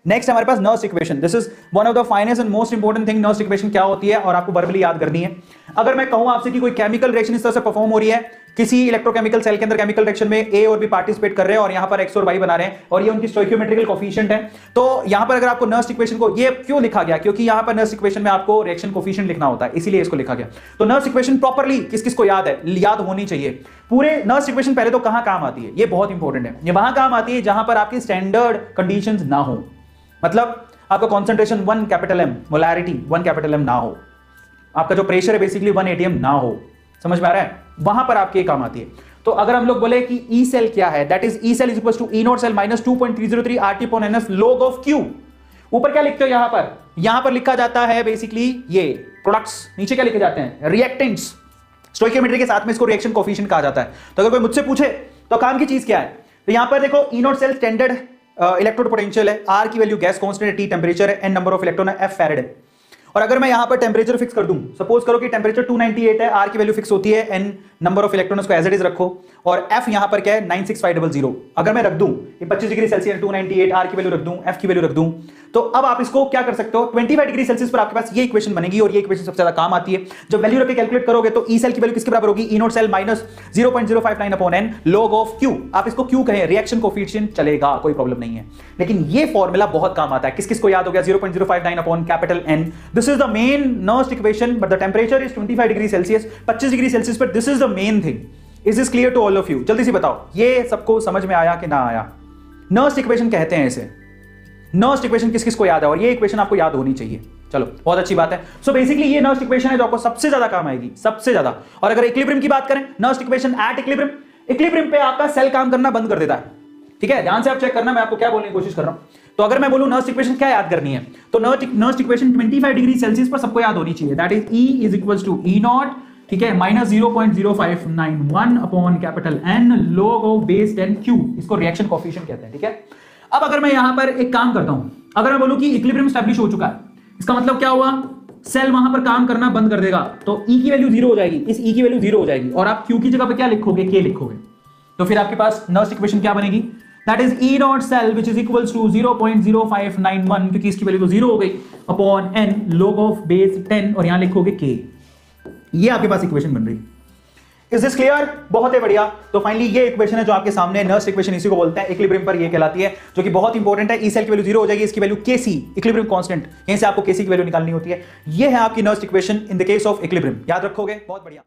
Next हमारे पास Nernst equation, this is one of the finest and most important thing. Nernst equation क्या होती है और आपको वर्बली याद करनी है। अगर मैं कहूं आपसे कि कोई केमिकल रिएक्शन इस तरह से परफॉर्म हो रही है, किसी इलेक्ट्रोकेमिकल सेल के अंदर केमिकल रिएक्शन में ए और बी पार्टिसिपेट कर रहे हैं और यहां पर एक्स और वाई बना रहे हैं और ये उनकी स्टोइकियोमेट्रिकल कोफिशिएंट है, तो यहां पर अगर आपको नर्स्ट इक्वेशन को, ये क्यों लिखा गया, क्योंकि यहां पर नर्स्ट इक्वेशन में आपको रिएक्शन कोफिशिएंट लिखना होता है, इसीलिए इसको लिखा गया। तो नर्स्ट इक्वेशन प्रॉपर्ली किस किस को याद है, याद होनी चाहिए। पूरे नर्स्ट इक्वेशन पहले तो कहां काम आती है, ये बहुत इंपॉर्टेंट है। ये वहां काम आती है जहां पर आपकी स्टैंडर्ड कंडीशंस ना हो, मतलब आपका concentration 1 capital M, molarity 1 capital M ना हो, आपका जो प्रेशर है बेसिकली 1 atm ना हो, समझ में आ रहा है, वहां पर आपके काम आती है। तो अगर हम लोग बोले कि ई सेल क्या है, that is E cell is equal to E not cell minus 2.303 RT/NS log of Q। ऊपर क्या लिखते हो यहां पर लिखा जाता है बेसिकली ये प्रोडक्ट्स, नीचे क्या लिखे जाते हैं, रिएक्टेंट्स। स्टोइकियोमेट्री के साथ में इसको रिएक्शन कोफिशिएंट कहा जाता है। तो अगर कोई मुझसे पूछे तो काम की चीज क्या है, तो यहां पर देखो E not cell standard electrode potential है, आर की वैल्यू गैस कांस्टेंट है, टी टेंपरेचर है, एन नंबर ऑफ इलेक्ट्रॉन है, एफ फैराड है। और अगर मैं यहां पर टेंपरेचर फिक्स कर दूं, सपोज करो कि टेंपरेचर 298 है, आर की वैल्यू फिक्स होती है, एन नंबर ऑफ इलेक्ट्रॉन को एज इट इज रखो, और एफ यहां पर क्या है 96500। अगर मैं रख दूं ये 25 डिग्री सेल्सियस 298, आर की वैल्यू रख दूं, एफ की वैल्यू रख दूं, तो अब आप इसको क्या कर सकते हो, 25 डिग्री सेल्सियस पर आपके पास ये इक्वेशन बनेगी और ये इक्वेशन सबसे ज्यादा काम आती है। जब वैल्यू रख के कैलकुलेट करोगे तो ई सेल की वैल्यू किसके बराबर होगी, E not cell minus 0.059/n log of Q। आप इसको Q कहें, रिएक्शन कोफिशिएंट चलेगा, कोई प्रॉब्लम नहीं है। लेकिन ये फॉर्मूला बहुत काम आता है, किस किस को याद हो गया, 0.059/N। This is the main Nernst equation, but the temperature is 25 degree Celsius, 25 degree Celsius पर this is the main thing. Is this clear to all of you? जल्दी से बताओ ये सबको समझ में आया कि ना आया? नर्स्ट इक्वेशन कहते हैं इसे। नर्स्ट इक्वेशन किस किस को याद है, और ये इक्वेशन आपको याद होनी चाहिए। चलो बहुत अच्छी बात है। सो बेसिकली ये नर्स्ट इक्वेशन है जो आपको सबसे ज्यादा काम आएगी, सबसे ज्यादा। और अगर इक्विलिब्रियम की बात करें, Nernst equation at equilibrium, equilibrium पे आपका सेल काम करना बंद कर देता है। ठीक है, ध्यान से आप चेक करना, मैं आपको क्या बोलने की कोशिश कर रहा हूं। तो अगर मैं बोलूं नर्स्ट इक्वेशन क्या याद करनी है, तो नर्स्ट इक्वेशन 25 डिग्री सेल्सियस पर सबको याद होनी चाहिए, that is E is equal to E not, ठीक है, minus 0.0591/N log of base 10 Q। इसको रिएक्शन कोफिशिएंट कहते हैं। ठीक है, अब अगर मैं यहां पर एक काम करता हूं, अगर मैं बोलूं कि इक्विलिब्रियम एस्टैब्लिश हो चुका है, इसका मतलब क्या हुआ, सेल वहां पर काम करना बंद कर देगा, तो E की वैल्यू 0 हो जाएगी, इस E की वैल्यू 0 हो जाएगी, और आप Q की जगह पे क्या लिखोगे, K लिखोगे। तो फिर आपके पास नर्स्ट इक्वेशन क्या बनेगी, that is E not cell which is equals to 0.0591, क्योंकि इसकी वैल्यू तो 0 हो गई, upon N log of base 10, और यहां लिखोगे K। ये आपके पास इक्वेशन बन रही। Is this clear? बहुत ही बढ़िया। तो फाइनली ये इक्वेशन है जो आपके सामने, नर्स्ट इक्वेशन इसी को बोलते हैं, इक्विलिब्रियम पर ये कहलाती है, जो कि बहुत इंपॉर्टेंट है। ई सेल की वैल्यू 0 हो जाएगी, इसकी वैल्यू Kc, इक्विलिब्रियम कांस्टेंट, यहीं से आपको Kc की वैल्यू निकालनी होती है। ये है आपकी Nernst equation in the case of equilibrium, याद रखोगे? बहुत बढ़िया।